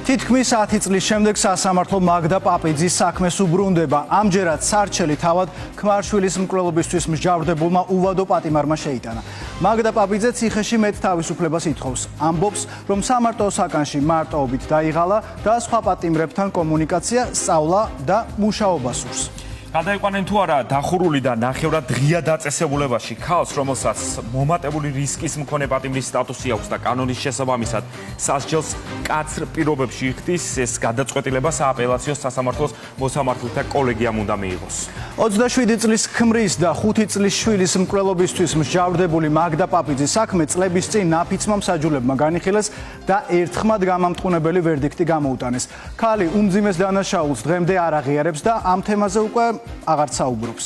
თითქმის 10 წლის შემდეგ სასამართლო მაგდა პაპიძის საქმეს უბრუნდება. ამჯერად სარჩელი თავად ქმარშვილის მკვლელობისთვის მსჯავრდებულმა უვადო პატიმარმა შეიტანა. მაგდა პაპიძე ციხეში მეტ თავისუფლებას ითხოვს. ამბობს, რომ სამარტო საკანში მარტოობით დაიღალა და სხვა პატიმრებთან კომუნიკაცია, სწავლა და მუშაობა სურს. გადაიყვანენ თუ არა დახურული და ნახევრად ღია დაწესებულებაში ქალს, რომელსაც მომატებული რისკის მქონე პატიმრის სტატუსი აქვს და კანონის შესაბამისად სასჯელს მკაცრ პირობებში იხდის, ეს გადაწყვეტილება სააპელაციო სასამართლოს მოსამართლეთა კოლეგიამ უნდა მიიღოს. 27 წლის ქმრის და 5 წლის შვილის მკვლელობისთვის მსჯავრდებული მაგდა პაპიძის საქმე წლების წინ ნაფიცმა მსაჯულებმა განიხილეს და ერთხმად გამამტყუნებელი ვერდიქტი გამოუტანეს. ქალი უმძიმეს დანაშაულს დღემდე არ აღიარებს და ამ თემაზე უკვე აღარ საუბრობს.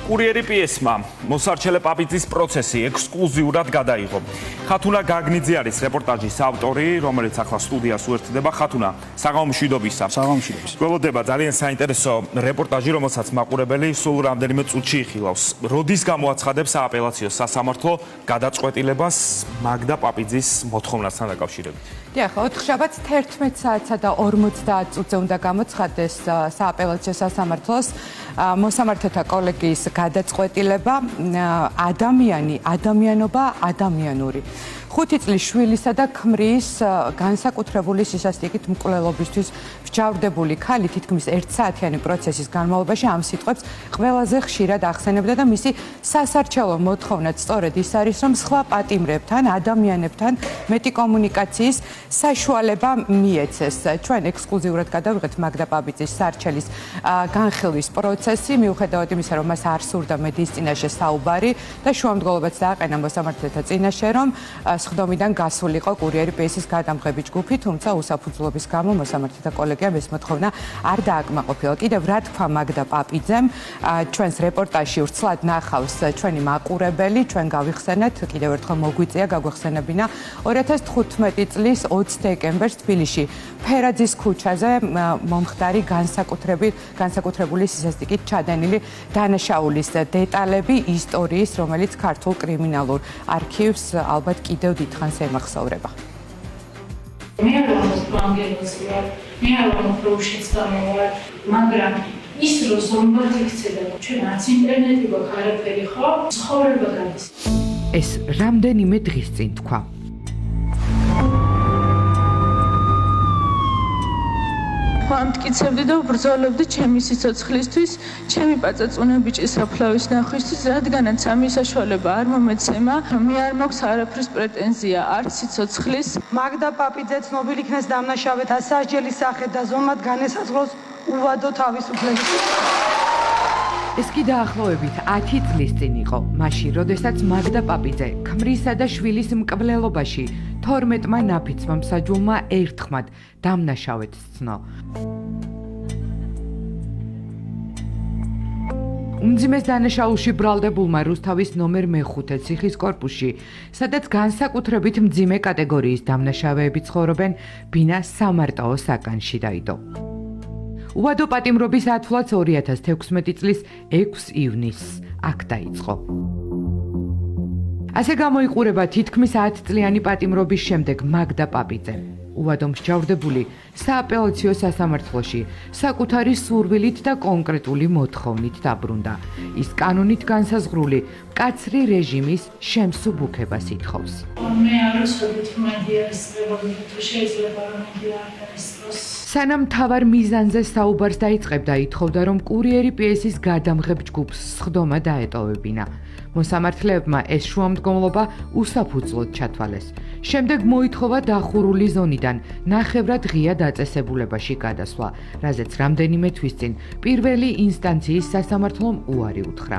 კურიერი პიესმა მოსარჩელე პაპიძის პროცესი ექსკლუზიურად გადაიღო. ხათუნა გაგნიძე არის რეპორტაჟის ავტორი, რომელიც ახლა სტუდიას უერთდება. ხათუნა, საღამომშვიდობისა. საღამომშვიდობის. გველოდება ძალიან საინტერესო რეპორტაჟი, რომელსაც მაყურებელი სულ რამდენიმე წუთში იხილავს. როდის გამოაცხადებს სააპელაციო სასამართლო გადაწყვეტილებას მაგდა პაპიძის მოთხოვნასთან დაკავშირებით? დიახ, 4 შაბათს 11 საათსა და 50 წუთზე უნდა გამოცხადდეს სააპელაციო სასამართლოს მოსამართლეთა კოლეგიის გადაწყვეტილება ადამიანობა ადამიანური. 5 წლის შვილისა და ქმრის განსაკუთრებული სისასტიკით მკვლელობისთვის მსჯავრდებული ქალი თითქმის 1 საათიანი პროცესის განმავლობაში ამ სიტყვებს ყველაზე ხშირად ახსენებდა და მისი სასარჩელო მოთხოვნაც სწორედ ის არის, რომ სხვა პატიმრებთან, ადამიანებთან მეტი კომუნიკაციის საშუალება მიეცეს. ჩვენ ექსკლუზიურად გადავიღეთ მაგდა პაპიძის სარჩელის განხილვის პროცესი, მიუხედავად იმისა, რომ მას არ სურდა მედიის წინაშე საუბარი და შუამდგომლობაც დააყენა მოსამართლეთა წინაშე, რომ სხდომიდან გასულიყო კურიერი პიესის გადამღები ჯგუფი, თუმცა უსაფუძვლობის გამო მოსამართლეთა კოლეგიამ ეს მოთხოვნა არ დააკმაყოფილა. კიდევ რა თქვა მაგდა პაპიძემ, ჩვენს რეპორტაჟში ვრცლად ნახავს ჩვენი მაყურებელი, ჩვენ გავიხსენეთ, კიდევ ერთხელ მოგვიწია გაგვეხსენებინა 2015 წლის 20 დეკემბერს თბილისში ფერაძის ქუჩაზე მომხდარი განსაკუთრებული სისასტიკით ჩადენილი დანაშაულის დეტალები ისტორიის, რომელიც ქართულ კრიმინალურ არქივს ალბათ კიდევ დიდხანს ემახსოვრება. მე არ ვამბობ, მე არ ვამბობ, რომ შეცდომაა, მაგრამ ის რო ზომბად იქცედა, ჩვენ არც ინტერნეტი გვაქვს, არაფერი ხო? ცხოვრება გადის. ეს რამდენიმე დღის წინ თქვა. ამტკიცებდი და ვბრძოლებდი ჩემი სიცოცხლისთვის, ჩემი პაწაწუნებიჭის საფლავის ნახვისთვის, რადგანაც ამის საშუალება არ მომეცემა, მე არ მაქვს არაფრის პრეტენზია, არც სიცოცხლის. მაგდა პაპიძე ცნობილი იქნეს დამნაშავეთა სასჯელის სახით და ზომად განესაზღვროს უვადო თავისუფლების. ეს კი დაახლოებით 10 წლის წინ იყო, მაშინ, როდესაც მაგდა პაპიძე ქმრისა და შვილის მკვლელობაში 12-მა ნაფიცმა მსაჯულმა ერთხმად დამნაშავედ სცნო. უმძიმეს დანაშაულში ბრალდებულმა რუსთავის ნომერ მე-5 ციხის კორპუსში, სადაც განსაკუთრებით მძიმე კატეგორიის დამნაშავეები ცხოვრობენ, ბინა სამარტაო საკანში დაიდო. უვადო პატიმრობის ათვლაც 2016 წლის 6 ივნისს აქ დაიწყო. ასე გამოიყურება თითქმის 10 წლიანი პატიმრობის შემდეგ მაგდა პაპიძე. უვადო მსჯავრდებული სააპელაციო სასამართლოში საკუთარი სურვილით და კონკრეტული მოთხოვნით დაბრუნდა. ის კანონით განსაზღვრული მკაცრი რეჟიმის შემსუბუქებას ითხოვს. მე არ ვცდილობ მედიას რეგულირებად, შეიძლება რომ მედია არ დაისწროს. სანამ თავარ მიზანზე საუბარს დაიწყებდა, ითხოვდა, რომ კურიერი პიესის გადამღებ ჯგუფს სხდომა დაეტოვებინა. მოსამართლეებმა ეს შუამდგომლობა უსაფუძვლოდ ჩათვალეს. შემდეგ მოითხოვა დახურული ზონიდან ნახევრად ღია დაწესებულებაში გადასვლა, რაზეც რამდენიმე თვის წინ პირველი ინსტანციის სასამართლომ უარი უთხრა.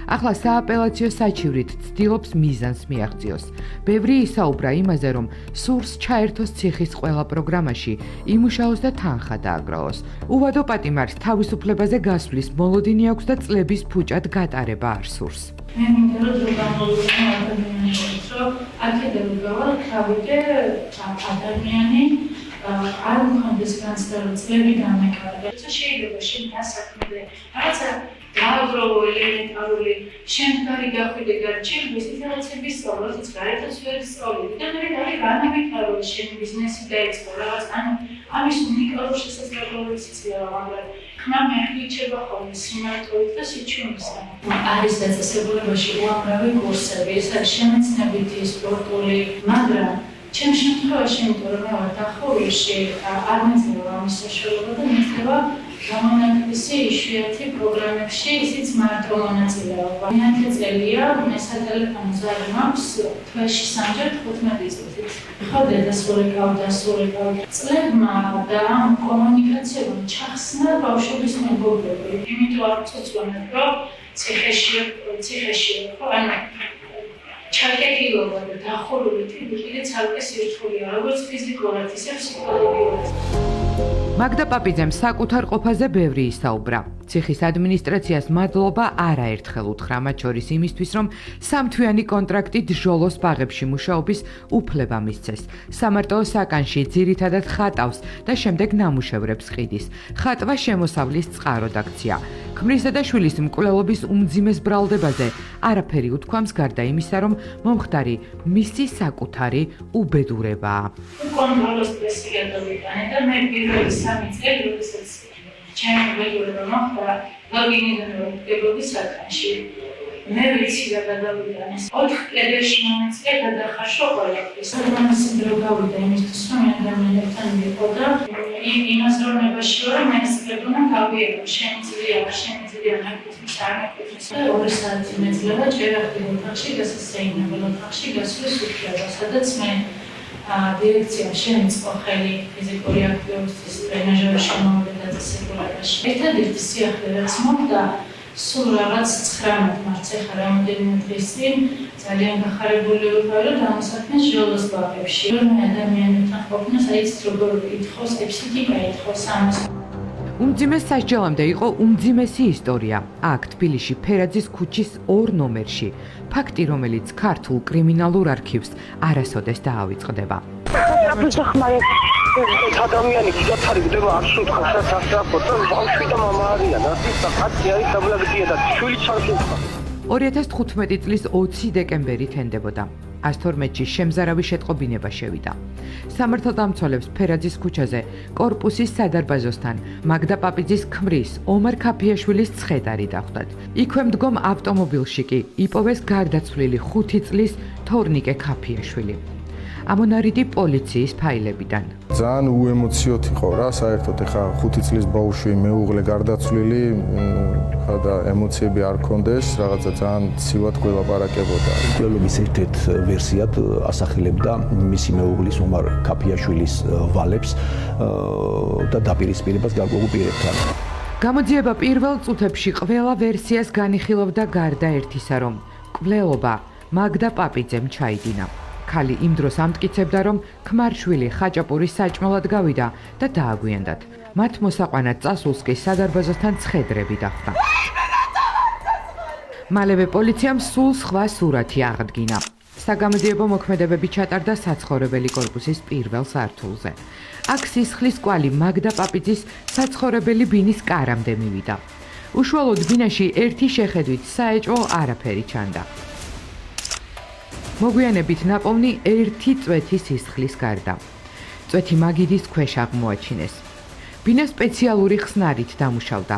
ახლა სააპელაციო საჩივრით ცდილობს მიზანს მიაღწიოს. ბევრი ისაუბრა იმაზე, რომ სურს ჩაერთოს ციხის ყველა პროგრამაში, იმუშაოს და თანხა დააგროვოს. უვადო პატიმარს თავისუფლებაზე გასვლის მოლოდინი აქვს და წლების ფუჭად გატარება არ სურს. მე მინდა რომ გამოვიდეს ადამიანის, რომ აქედან გავალ ხავიდე ადამიანი არ მქონდეს განსხვავებული წლები დამეკარება. შეიძლება შენ დასაქმებე რაღაცა დააბრალო ელემენტარული შემდგარი გახვიდე გარჩევების ინფორმაციების სწავლა, რაც გარეთაც ვერ სწავლები და მე განავითარო შენი ბიზნესი დაიწყო რაღაც ამის უნიკალურ შესაძლებლობებს იძლევა, მაგრამ ხმა მეხვიჩება ხოლმე სიმარტივით და სიჩუმისა. არის დაწესებულებაში უამრავი კურსები, ეს არის შემეცნებითი, სპორტული, მაგრამ ჩემ შემთხვევაში, იმიტომ რომ მე ვარ დახურვაში, არ მეძლევა ამის საშუალება და მეძლევა გამონაკლისი იშვიათი პროგრამებში, ისიც მარტო მონაწილეობა. მეათე წელია, მე სატელეფონო ზარი მაქვს თვეში 3-ჯერ 15 წუთით. ხო, დასულეკავ წლებმა და ამ კომუნიკაციებამ ჩახსნა ბავშვების მეგობრები. იმიტომ არ წუწვანებ, რომ ციხეში ხო, ანუ ჩაკეტილობა და დახურული ტიპი კიდე ცალკე სირთულეა, როგორც ფიზიკურად, ისე ფსიქოლოგიურად. მაგდა პაპიძემ საკუთარ ყოფაზე ბევრი ისაუბრა. ციხის ადმინისტრაციას მადლობა არაერთხელ უთხრა, მათ შორის იმისთვის, რომ სამთვიანი კონტრაქტით ჟოლოს ბაღებში მუშაობის უფლება მისცეს. სამარტო საკანში ძირითადად ხატავს და შემდეგ ნამუშევრებს ყიდის. ხატვა შემოსავლის წყარო დაქცია. ქმრისა და შვილის მკვლელობის უმძიმეს ბრალდებაზე არაფერი უთქვამს გარდა იმისა, რომ მომხდარი მისი საკუთარი უბედურებაა. კონტროლოს პრესია დავიტანე და მე პირველი 3 წელი, როდესაც ჩემი უბედურება მოხდა, ლოგინიდან ვდგებოდი საკანში. მე ვიცი რა გადავიტანე. 4 კედელში მომეწია გადახაშვა ყველაფრის. სადმანაც დრო გავიდა იმისთვის, რომ მე ადამიანებთან ვიყო და იმას რომ ნებაში ვარ, მე სპლეტონა გავიერო. შემიძლია ნაკუთის არ ნაკუთის. 2 საათი მეძლევა ჭერახი ოთახში გასასეინებელ ოთახში გასვლის უფლება, სადაც მე დირექციამ შემიწყო ხელი ფიზიკური აქტივობის ტრენაჟერში მომდე დაწესებულებაში. ერთადერთი სიახლე რაც მოხდა, სულ რაღაც 19 მარტს ახლა რამოდენიმე დღის წინ ძალიან გახარებული ვიყავი, რომ დამოსაქმეს ჟოლოს ბაღებში. რომ ადამიანებთან ყოფნა, საერთოდ როგორ ვკითხოს, ეფსიკი გაითხოს ამას. უმძიმეს სასჯელამდე იყო უმძიმესი ისტორია. აქ თბილისში ფერაძის ქუჩის 2 ნომერში. ფაქტი, რომელიც ქართულ კრიმინალურ არქივს არასოდეს დაავიწყდება. ადამიანი გიძაფარი გდება აბსოლუტურად სასწრაფო და ბავშვი და მამა არიან და კაცი არის დაბლაგდია და შვილი ჩანს. 2015 წლის 20 დეკემბერით ენდებოდა. 112-ში შემზარავი შეტყობინება შევიდა. სამართალდამცველებს ფერაძის ქუჩაზე კორპუსის სადარბაზოსთან მაგდა პაპიძის ქმრის ომარ ქაფიაშვილის ცხედარი დახვდათ. იქვე მდგომ ავტომობილში კი იპოვეს გარდაცვლილი 5 წლის თორნიკე ქაფიაშვილი. ამონარიდი პოლიციის ფაილებიდან. ძალიან უემოციოთ იყო რა, საერთოდ ეხა 5 წლის ბავშვი მეუღლე გარდაცვლილი, ხა და ემოციები არ კონდეს, რაღაცა ძალიან ცივად გველაპარაკებოდა. მკვლელობის ერთ-ერთ ვერსიად ასახელებდა მისი მეუღლის ომარ ქაფიაშვილის ვალებს და დაპირისპირებას გარკვეულ პირებთან. გამოძიება პირველ წუთებში ყველა ვერსიას განიხილავდა გარდა ერთისა, რომ მკვლელობა მაგდა პაპიძემ ჩაიდინა. ქალი იმ დროს ამტკიცებდა, რომ ქმარშვილი ხაჭაპურის საჭმელად გავიდა და დააგვიანდათ. მათ მოსაყვანად წასულს კი სადარბაზოსთან ცხედრები დახვდა. მალევე პოლიციამ სულ სხვა სურათი აღადგინა. საგამოძიებო მოქმედებები ჩატარდა საცხოვრებელი კორპუსის პირველ სართულზე. აქ სისხლის კვალი მაგდა პაპიძის საცხოვრებელი ბინის კარამდე მივიდა. უშუალოდ ბინაში ერთი შეხედვით საეჭვო არაფერი ჩანდა. მოგვიანებით ნაპოვნი 1 წვეთი სისხლის გარდა. წვეთი მაგიდის ქვეშ აღმოაჩინეს. ბინა სპეციალური ხსნარით დამუშავდა.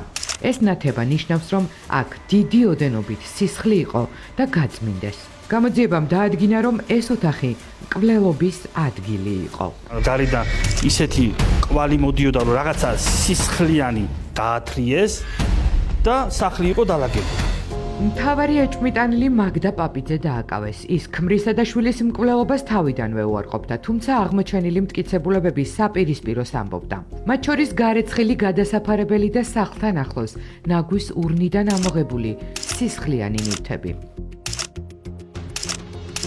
ეს ნათება ნიშნავს, რომ აქ დიდი ოდენობით სისხლი იყო და გაძმინდეს. გამოძიებამ დაადგინა, რომ ეს ოთახი მკვლელობის ადგილი იყო. გარედან ისეთი კვალი მოდიოდა, რომ რაღაცა სისხლიანი დაათრიეს და სახლი იყო დალაგებული. მთავარი ეჭვმიტანილი მაგდა პაპიძე დააკავეს. ის ქმრისა და შვილის მკვლელობას თავიდანვე უარყოფდა, თუმცა აღმოჩენილი მტკიცებულებები საპირისპიროს ამბობდა. მათ შორის გარეცხილი გადასაფარებელი და სახლთან ახლოს ნაგვის ურნიდან ამოღებული სისხლიანი ნივთები.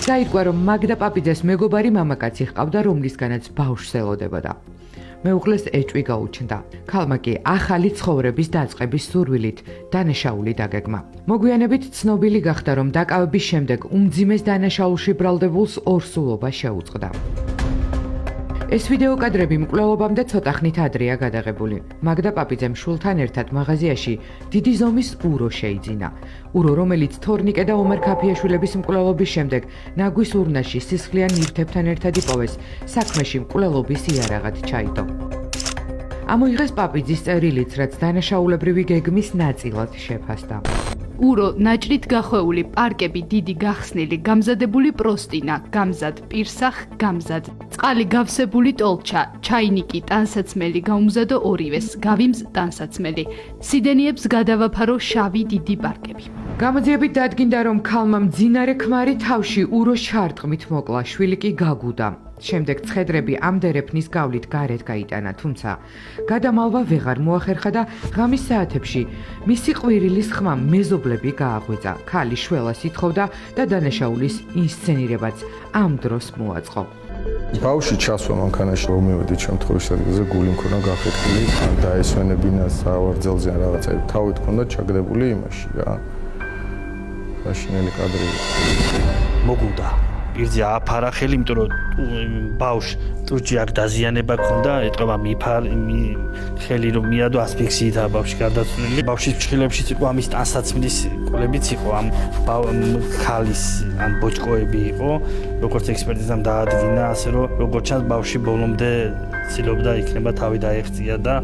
გაირკვა, რომ მაგდა პაპიძეს მეგობარი მამაკაცი ჰყავდა, რომლისგანაც ბავშვს ელოდებოდა. მეუღლეს ეჭვი გაუჩნდა. ქალმა კი ახალი ცხოვრების დაწყების სურვილით დანაშაული დაგეგმა. მოგვიანებით ცნობილი გახდა, რომ დაკავების შემდეგ უმძიმეს დანაშაულში ბრალდებულს ორსულობა შეუწყდა. ეს ვიდეო კადრები მკვლელობამდე ცოტა ხნით ადრეა გადაღებული. მაგდა პაპიძემ შულთან ერთად მაღაზიაში დიდი ზომის ურო შეიძინა. ურო, რომელიც თორნიკე და ომარ ქაფიაშვილების მკვლელობის შემდეგ ნაგვის ურნაში სისხლიან ნივთებთან ერთად იპოვეს, საქმეში მკვლელობის იარაღად ჩაიდო. ამოიღეს პაპიძის წერილიც, რაც დანაშაულებრივი გეგმის ნაწილად შეფასდა. ურო, ნაჭრით გახვეული პარკები, დიდი გახსნილი, გამზადებული პროსტინა, გამზად პირსახ, გამზად წყალი გავსებული ტოლჩა, ჩაინიკი, ტანსაცმელი, გაუმზადო ორივეს, გავიმზ ტანსაცმელი. სიდენიებს გადავაფარო შავი დიდი პარკები. გამოძიებით დადგინდა, რომ ქალმა მძინარე ქმარი თავში უროს ჩარტყმით მოკლა, შვილი კი გაგუდა. შემდეგ ცხედრები ამ დერეფნის გავლით გარეთ გაიტანა, თუმცა გადამალვა ვეღარ მოახერხა და ღამის საათებში მისი ყვირილის ხმა მეზობლები გააღვიძა. ქალი შველას ითხოვდა და დანაშაულის ინსცენირებაც ამ დროს მოაწყო. ბავშვი ჩასვა მანქანაში რომ მივედით შემთხვევის ადგილზე, გული მქონდა გახეთქილი, ან დაესვენებინა სავარძელზე ან რაღაცა, თავით ჰქონდა ჩაგდებული იმაში რა. გაშინელი კადრი. მოგუდა. ირძე აფარა ხელი, იმიტომ რომ ბავშვ ტურჯი აქ დაზიანება ქონდა, ეტყობა ხელი რომ მიადო ასფიქსიითაა ბავშვი გარდაცვლილი. ბავშვის ფრჩხილებში იყო ამის ტანსაცმლის კულებიც იყო, ამ ქალის ან ბოჭკოები იყო, როგორც ექსპერტიზამ დაადგინა, ასე რომ როგორც ჩანს ბავშვი ბოლომდე ცდილობდა იქნება თავი დაეღწია და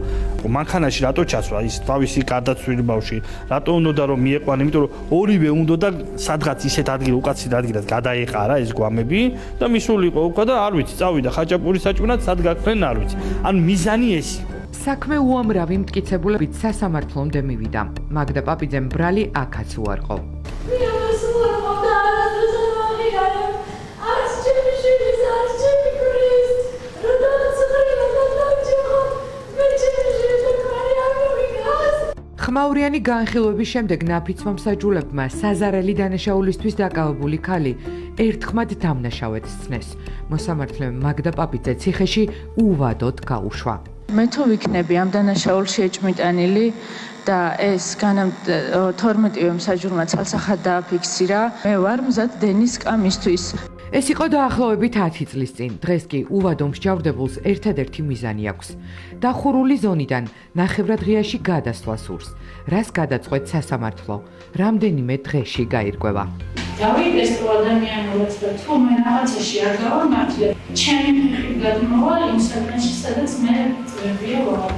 მანქანაში რატო ჩასვა ის თავისი გარდაცვლილი ბავშვი, რატო უნდა რომ მieყვანა, იმიტომ რომ ორივე უნდა და სადღაც ისეთ უკაცრად ადგილას გადაეყარა ეს გვამები და მისულიყო უკვე და არ ვიცი, წავიდა ხაჭაპურის საჭმელად, სად გაქრენ არ ვიცი. ან მიზანი ეს იყო. საქმე უამრავი მტკიცებულებით სასამართლომდე მივიდა. მაგდა პაპიძემ ბრალი აქაც უარყო. ხმაურიანი განხილვების შემდეგ ნაფიც მომსაჯულებმა საზარელი დანაშაულისთვის დაკავებული ქალი ერთხმად დამნაშავედ სცნეს. მოსამართლემ მაგდა პაპიძე ციხეში უვადოდ გაუშვა. მე თუ ვიქნები ამ დანაშაულში ეჭმიტანილი და ეს 12-ვე მსაჯულმა ცალსახად დააფიქსირა, მე ვარ მზად დენის კამისთვის. ეს იყო დაახლოებით 10 წლის წინ. დღეს კი უვადო მსჯავრდებულს ერთადერთი მიზანი აქვს. დახურული ზონიდან ნახევრად ღიაში გადასვლა სურს. რას გადაწყვეტ სასამართლო? რამდენიმე დღეში გაირკვევა. დავიდეს თუ ადამიანურად და თუ მე რაღაცაში არ გავამართლებ, ჩემი ფეხი გადმოვალ იმ საკანში, სადაც მე წვერია ვარ.